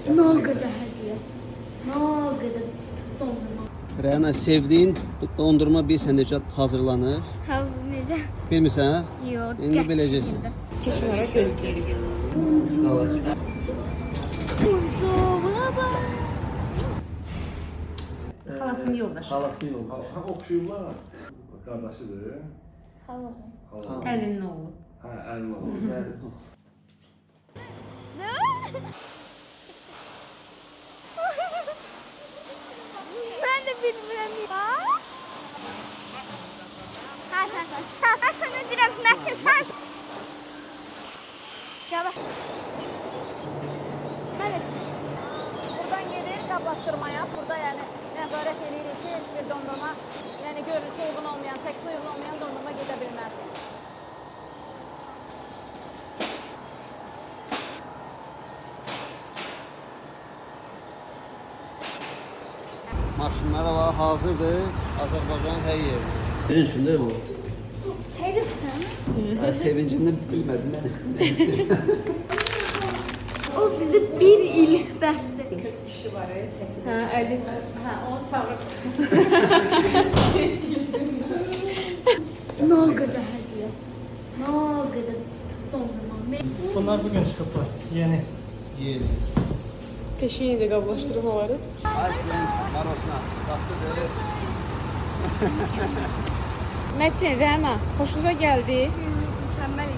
Ne kadar hediye. Ne kadar dondurma. Rəna, sevdiyin dondurma bir necə hazırlanır? Hazır necə? Bilmirsən? Yox, İndi biləcəksən. Kesin ara gözləyirik. Dondurma bak. Xalasının yoldaşı. Xalası yox. Ha oxşuyurlar. Qardaşıdır. Allah'ım. Hala. Əlinin oğlu. Ha, əlin olur. Ben de bilmiyorum ya. Ha. Ben sana direm Metin sen. Gel bak. Hadi. Buradan gelir qablaşdırmaya. Burada yəni nəzarət edirik ki, heç bir dondurma, yəni görünüşü uyğun olmayan, çəkisi uyğun olmayan dondurma gedə bilməz. Maşınlar var, hazırdır. Azərbaycan hər yerdə. Bilirsində bu? Hayırlısın. Sevincindən bilmədim mən. O bize bir il bəsdir. Kişi var ya çəkilir. Hə, əli. Hə, onu çağırsın. Ne kadar hediye. Ne kadar dondurma. Bunlar bugün çıkıblar. Yeni. Yeni. Peşeyi də qablaşdırıb onları. Aslen karosuna baxdıdır. Mətin, Rəna, xoşunuza gəldi? Mükemmel.